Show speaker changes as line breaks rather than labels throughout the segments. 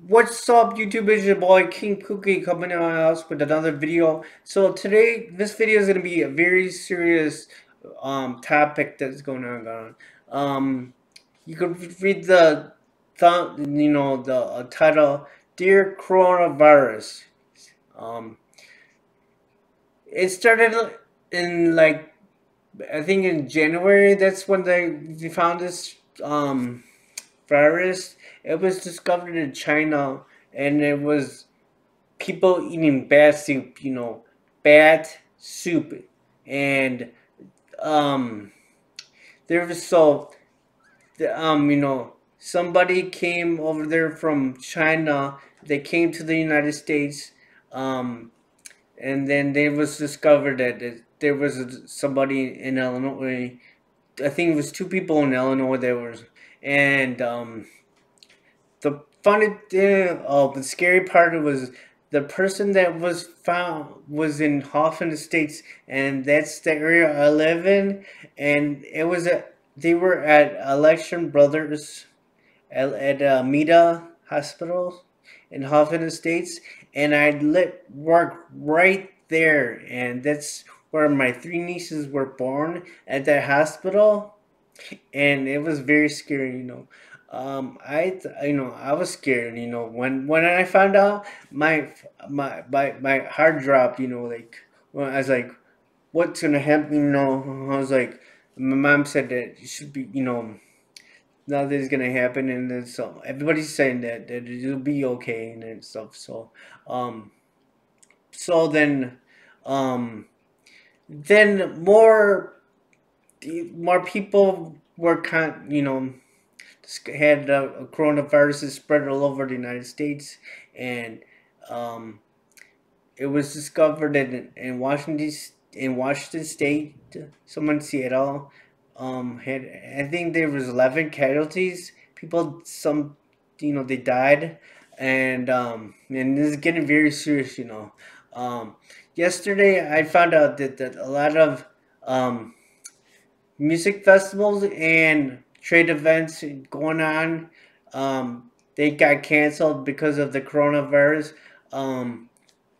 What's up, YouTube? It's your boy King Cookie coming out house with another video. So today, this video is gonna be a very serious topic that's going on. You could read the title, "Dear Coronavirus." Um, it started in I think in January. That's when they found this virus. It was discovered in China, and it was people eating bat soup, and um, there was somebody came over there from China. They came to the United States, um, and then they was discovered that there was somebody in Illinois. I think it was two people in Illinois. There was, and the scary part was the person that was found was in Hoffman Estates, and that's the area I live in. And they were at Election Brothers at Mita Hospital in Hoffman Estates, and I work right there, and that's where my three nieces were born at that hospital, and it was very scary. I was scared. When I found out my heart dropped. When I was like, what's gonna happen? I was like, my mom said that it should be, nothing's gonna happen, and then so everybody's saying that it'll be okay and then stuff. Um, so um, then more people were had a coronavirus spread all over the United States, and um, it was discovered in Washington State. Someone in Seattle had, I think there was 11 casualties. People, some, they died, and this is getting very serious. Yesterday I found out that a lot of um, music festivals and trade events going on. They got canceled because of the coronavirus. Um,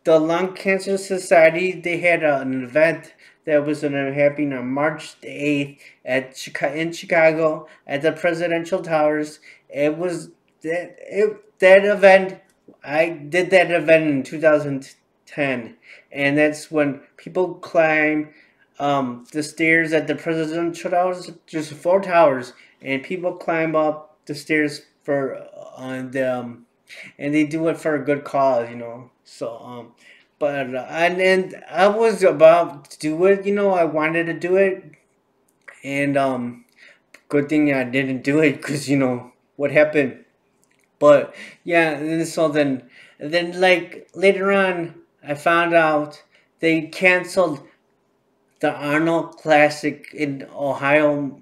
the Lung Cancer Society, they had an event that was going to happen on March the 8th in Chicago at the Presidential Towers. It was that event. I did that event in 2010, and that's when people climb the stairs at the Presidential Towers. There's four towers, and people climb up the stairs and they do it for a good cause. But and I was about to do it. I wanted to do it, and good thing I didn't do it because what happened. But yeah, and then like later on, I found out they canceled the Arnold Classic in Ohio,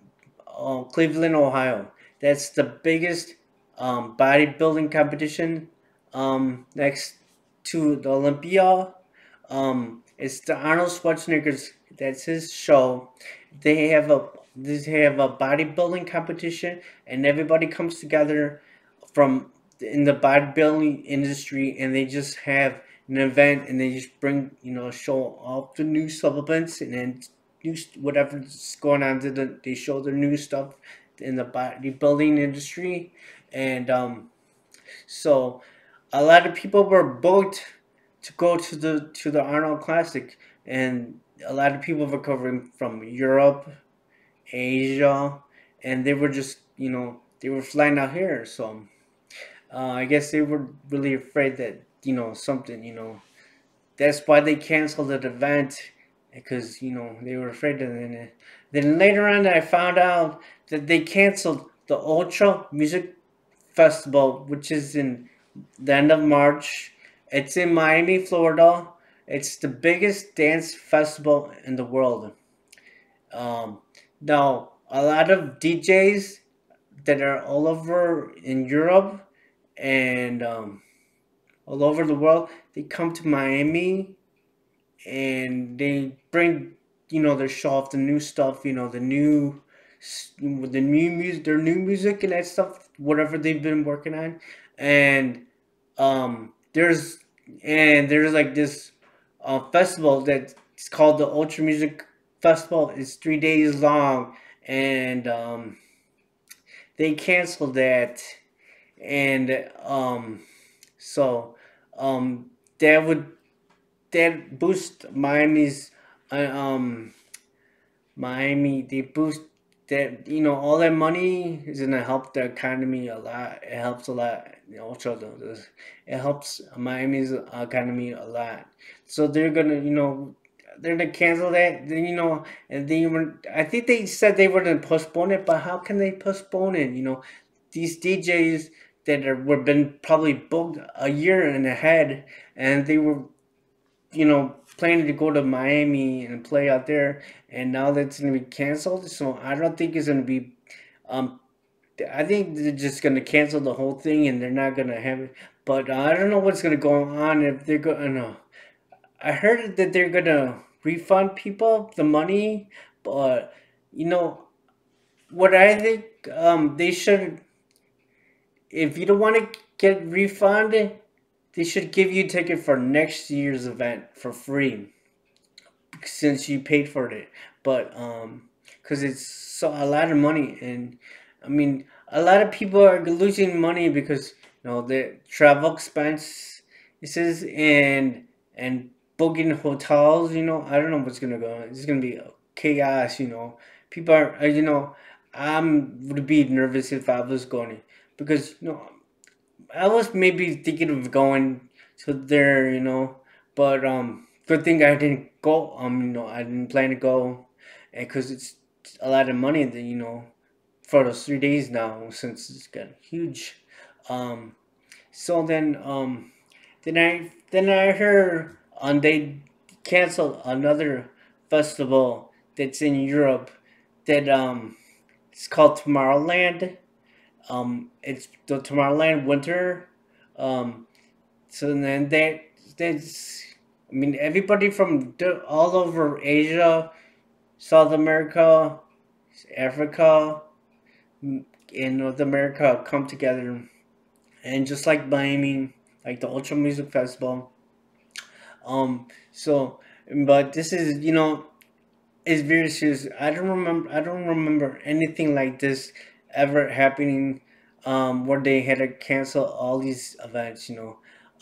Cleveland, Ohio. That's the biggest bodybuilding competition next to the Olympia. It's the Arnold Schwarzenegger's. That's his show. They have a bodybuilding competition, and everybody comes together from in the bodybuilding industry, and they just have an event, and they just bring show off the new supplements, and then new whatever's going on. They show the new stuff in the bodybuilding industry, and so a lot of people were booked to go to the Arnold Classic, and a lot of people were covering from Europe, Asia, and they were just they were flying out here. So I guess they were really afraid that something that's why they canceled the event, because they were afraid. And then later on I found out that they canceled the Ultra Music Festival, which is in the end of March. It's in Miami, Florida. It's the biggest dance festival in the world. Um, Now, a lot of DJs that are all over in Europe and all over the world, they come to Miami, and they bring their show off the new stuff, the new music, their new music and that stuff, whatever they've been working on, and there's there's like this festival that's called the Ultra Music Festival. It's 3 days long, and they canceled that, and so um, that would that boost uh, um Miami, they boost that, all that money is gonna help the economy a lot. It helps a lot. Also, it helps Miami's economy a lot. So they're gonna cancel that. Then and I think they said they were gonna postpone it, but how can they postpone it? These DJs that were been probably booked a year and ahead, and they were planning to go to Miami and play out there, and now that's going to be canceled. So I don't think it's going to be. Um, I think they're just going to cancel the whole thing, and they're not going to have it. But I don't know what's going to go on if they're going to. I heard that they're going to refund people the money, but you know what I think they should. If you don't want to get refunded, they should give you a ticket for next year's event for free since you paid for it. But because it's a lot of money, and I mean, a lot of people are losing money because the travel expenses and booking hotels. I don't know what's gonna go. It's gonna be chaos. People are. Would be nervous if I was going because I was maybe thinking of going to there, but good thing I didn't go. I didn't plan to go, and because it's a lot of money that for those 3 days now since it's got huge. Um, so then I heard they canceled another festival that's in Europe that it's called Tomorrowland. It's the Tomorrowland Winter. Um, so then that's I mean everybody from all over Asia, South America, Africa, and North America come together, and just like Miami, like the Ultra Music Festival. So, but this is is very serious. I don't remember anything like this ever happening, where they had to cancel all these events.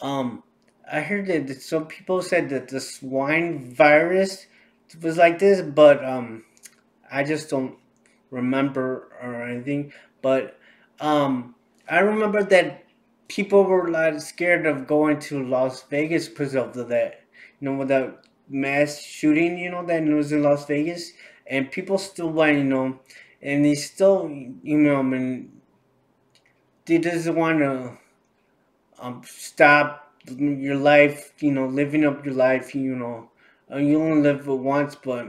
Um, I heard that some people said that the swine virus was like this, but I just don't remember or anything. But I remember that people were like scared of going to Las Vegas because of that. With that mass shooting, that was in Las Vegas, and people still went, and they still, I mean, they just want to stop your life, living up your life, you only live it once, but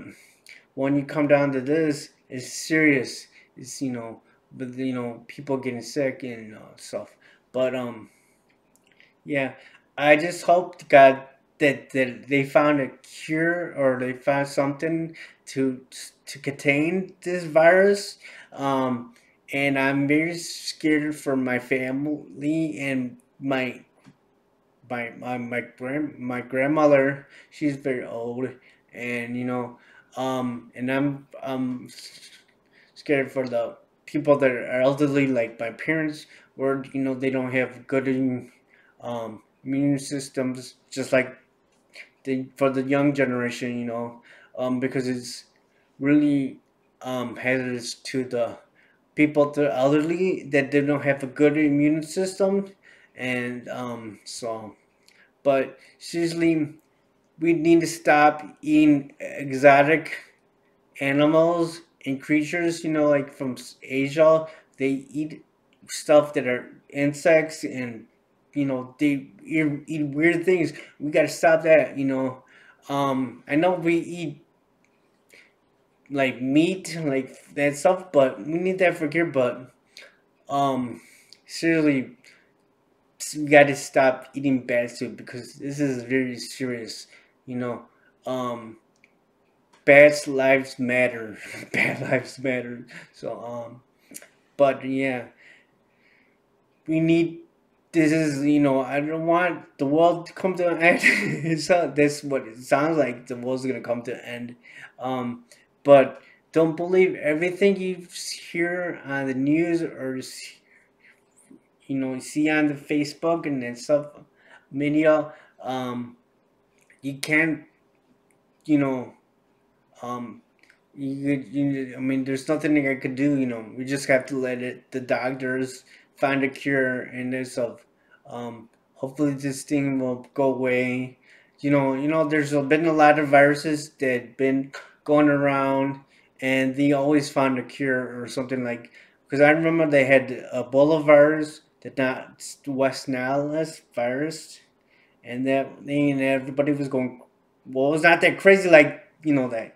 when you come down to this, it's serious. It's with people getting sick and stuff. But yeah, I just hope to God that they found a cure or they found something to to contain this virus. Um, and I'm very scared for my family and my grandmother. She's very old, and and I'm scared for the people that are elderly, like my parents, where they don't have good immune systems, just like for the young generation, because it's really hazardous to the people, the elderly, that they don't have a good immune system, and but seriously, we need to stop eating exotic animals and creatures, like from Asia. They eat stuff that are insects, and they eat weird things. We got to stop that. I know we eat like meat, like that stuff, but we need that for here. But um, seriously, we got to stop eating bad food because this is very serious. You know, um, bad lives matter. Bad lives matter. So but yeah, we need. this is, I don't want the world to come to an end. So that's what it sounds like. The world's gonna come to an end. Um, but don't believe everything you hear on the news or see on the Facebook and then stuff media. You can't, you know, um, I mean, there's nothing I could do. We just have to let the doctors find a cure, and there's hopefully this thing will go away. There's been a lot of viruses that been going around, and they always found a cure or something like. Because I remember they had Ebola virus, the not West Nile virus, and that thing, and everybody was going. Well, it's not that crazy like that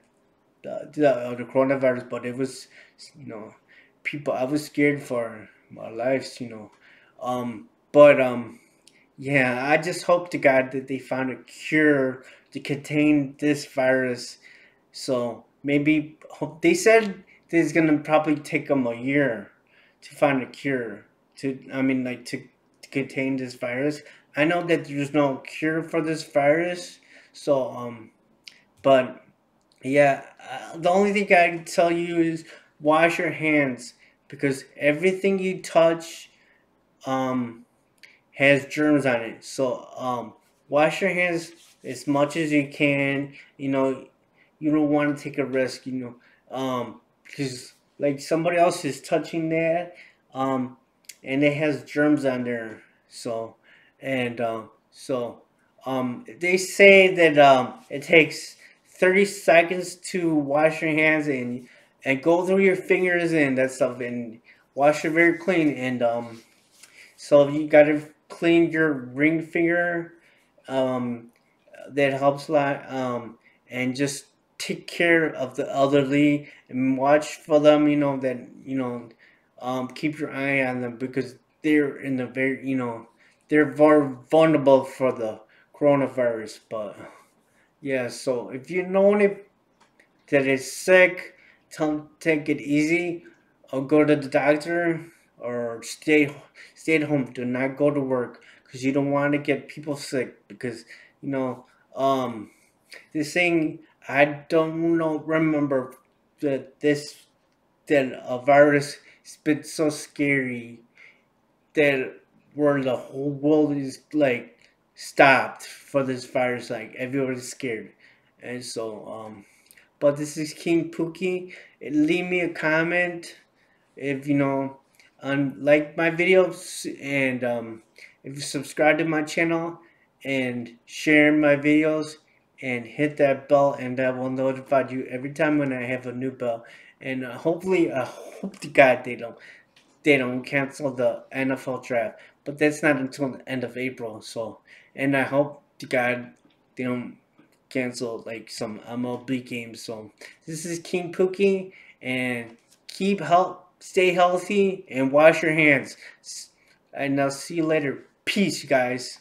the coronavirus, but it was, you know, people. I was scared for my lives. But yeah, I just hope to God that they found a cure to contain this virus. So maybe they said that it's gonna probably take them a year to find a cure I mean, like to contain this virus. I know that there's no cure for this virus, so but yeah, the only thing I can tell you is wash your hands because everything you touch um, has germs on it. So wash your hands as much as you can. You don't want to take a risk. Because like somebody else is touching that, um, and it has germs on there. They say that it takes 30 seconds to wash your hands and go through your fingers and that stuff and wash it very clean so you gotta clean your ring finger. Um, that helps a lot. And just take care of the elderly and watch for them. Keep your eye on them because they're in the very, they're very vulnerable for the coronavirus. But yeah, so if you know any that is sick, tell them take it easy, or go to the doctor, or stay at home. Do not go to work because you don't want to get people sick. Because you know, this thing I don't know. Remember that a virus has been so scary that where the whole world is like stopped for this virus. Like everybody's scared, and so but this is King Pookie. Leave me a comment if like my videos and if you subscribe to my channel and share my videos and hit that bell and that will notify you every time when I have a new bell. And hopefully, I hope to God they don't cancel the NFL draft, but that's not until the end of April. So, and I hope to God they don't cancel like some MLB games. So, this is King Pookie, and stay healthy, and wash your hands. And I'll see you later. Peace, you guys.